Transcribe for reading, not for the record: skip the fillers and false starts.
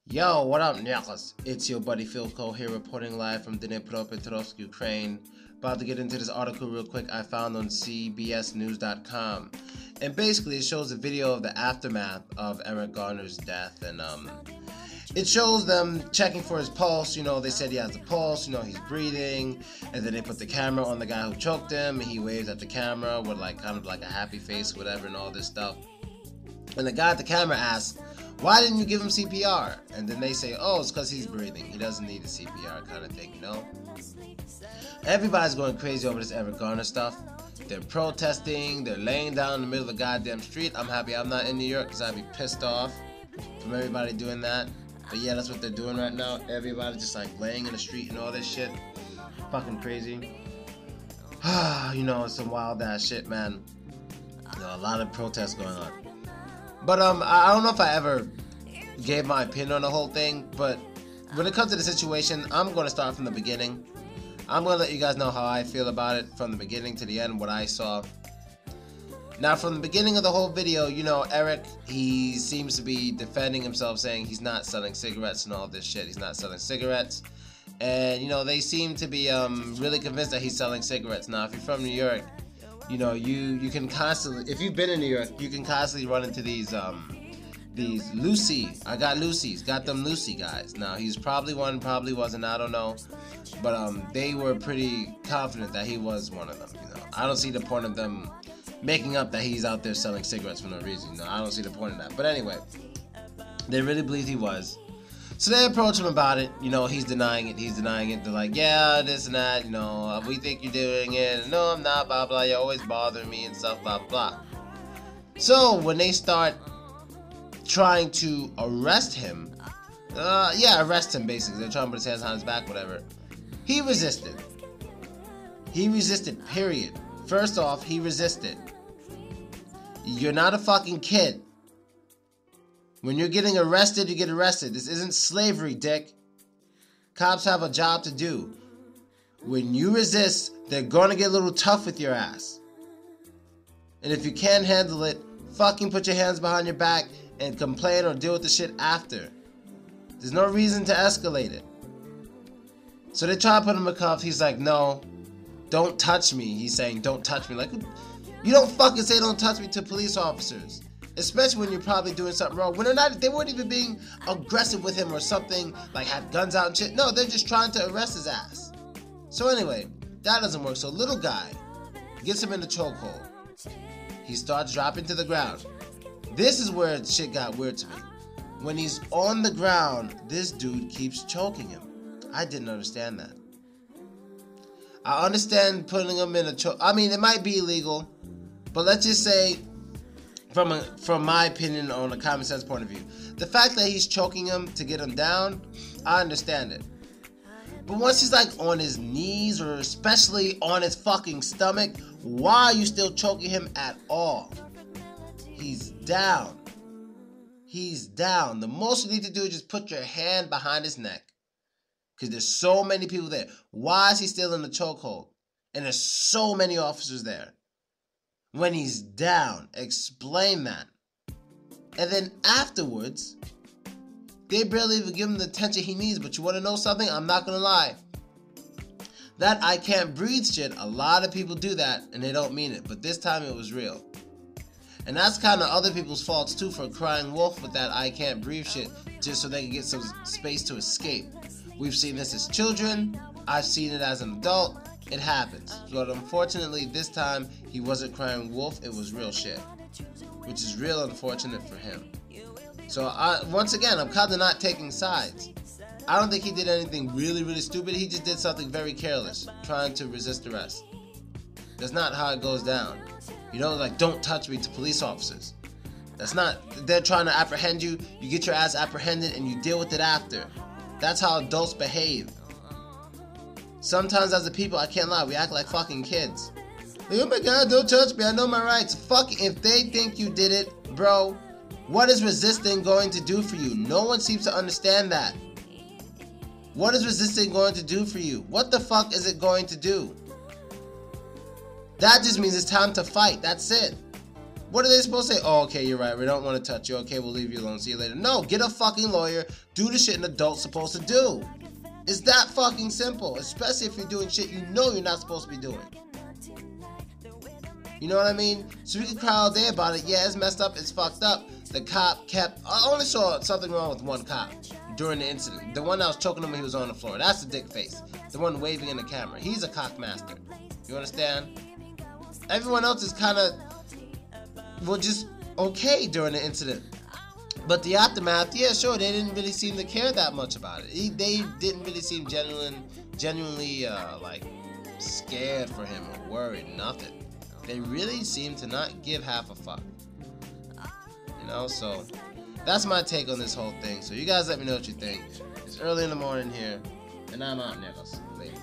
Yo, what up, niggas? It's your buddy Philko here reporting live from Dnipropetrovsk, Ukraine. About to get into this article real quick I found on cbsnews.com. And basically it shows a video of the aftermath of Eric Garner's death. And it shows them checking for his pulse. You know, they said he has a pulse, you know, he's breathing. And then they put the camera on the guy who choked him. He waves at the camera with kind of like a happy face, whatever, and all this stuff. And the guy at the camera asks, why didn't you give him CPR? And then they say, oh, it's because he's breathing. He doesn't need the CPR kind of thing, you know? Everybody's going crazy over this Eric Garner stuff. They're protesting. They're laying down in the middle of the goddamn street. I'm happy I'm not in New York because I'd be pissed off from everybody doing that. But yeah, that's what they're doing right now. Everybody just like laying in the street and all this shit. Fucking crazy. You know, it's some wild ass shit, man. You know, a lot of protests going on. But I don't know if I ever gave my opinion on the whole thing, but when it comes to the situation, I'm going to start from the beginning. I'm going to let you guys know how I feel about it from the beginning to the end, what I saw. Now, from the beginning of the whole video, you know, Eric, he seems to be defending himself, saying he's not selling cigarettes and all this shit. He's not selling cigarettes. And, you know, they seem to be really convinced that he's selling cigarettes. Now, if you're from New York, you know, you can constantly, if you've been in New York, you can constantly run into these Lucy. I got Lucy's, got them Lucy guys. Now, he's probably one, probably wasn't, I don't know. But they were pretty confident that he was one of them, you know. I don't see the point of them making up that he's out there selling cigarettes for no reason. You know, I don't see the point of that. But anyway, they really believed he was. So they approach him about it. You know, he's denying it. They're like, yeah, this and that. You know, we think you're doing it. No, I'm not, blah, blah. You're always bothering me and stuff, blah, blah. So when they start trying to arrest him, arrest him basically. They're trying to put his hands on his back, whatever. He resisted. He resisted, period. First off, he resisted. You're not a fucking kid. When you're getting arrested, you get arrested. This isn't slavery, dick. Cops have a job to do. When you resist, they're going to get a little tough with your ass. And if you can't handle it, fucking put your hands behind your back and complain or deal with the shit after. There's no reason to escalate it. So they try to put him in cuffs. He's like, no, don't touch me. He's saying, don't touch me. Like, you don't fucking say don't touch me to police officers. Especially when you're probably doing something wrong. When they weren't even being aggressive with him or something, like had guns out and shit. No, they're just trying to arrest his ass. So anyway, that doesn't work. So little guy gets him in the chokehold. He starts dropping to the ground. This is where shit got weird to me. When he's on the ground, this dude keeps choking him. I didn't understand that. I understand putting him in a choke. I mean, it might be illegal, but let's just say, from my opinion, on a common sense point of view, the fact that he's choking him to get him down, I understand it. But once he's like on his knees or especially on his fucking stomach, why are you still choking him at all? He's down. He's down. The most you need to do is just put your hand behind his neck. Because there's so many people there. Why is he still in the chokehold? And there's so many officers there. When he's down, explain that. And then afterwards, they barely even give him the attention he needs. But you want to know something? I'm not going to lie. That I can't breathe shit, a lot of people do that and they don't mean it. But this time it was real. And that's kind of other people's faults too for crying wolf with that I can't breathe shit just so they can get some space to escape. We've seen this as children. I've seen it as an adult. It happens. But unfortunately, this time, he wasn't crying wolf. It was real shit. Which is real unfortunate for him. So, once again, I'm kind of not taking sides. I don't think he did anything really, really stupid. He just did something very careless, trying to resist arrest. That's not how it goes down. You know, like, don't touch me to police officers. That's not, they're trying to apprehend you. You get your ass apprehended and you deal with it after. That's how adults behave. Sometimes as a people, I can't lie, we act like fucking kids. Like, oh my god, don't touch me, I know my rights. Fuck, if they think you did it, bro, what is resisting going to do for you? No one seems to understand that. What is resisting going to do for you? What the fuck is it going to do? That just means it's time to fight, that's it. What are they supposed to say? Oh, okay, you're right. We don't want to touch you. Okay, we'll leave you alone. See you later. No, get a fucking lawyer. Do the shit an adult's supposed to do. It's that fucking simple. Especially if you're doing shit you know you're not supposed to be doing. You know what I mean? So we can cry all day about it. Yeah, it's messed up. It's fucked up. The cop kept... I only saw something wrong with one cop during the incident. The one that was choking him when he was on the floor. That's the dick face. The one waving in the camera. He's a cock master. You understand? Everyone else is kind of... well, just okay during the incident. But the aftermath, yeah, sure, they didn't really seem to care that much about it. They didn't really seem genuinely like, scared for him or worried. Nothing. They really seem to not give half a fuck. You know, so that's my take on this whole thing. So you guys let me know what you think. It's early in the morning here, and I'm out, niggas. Later.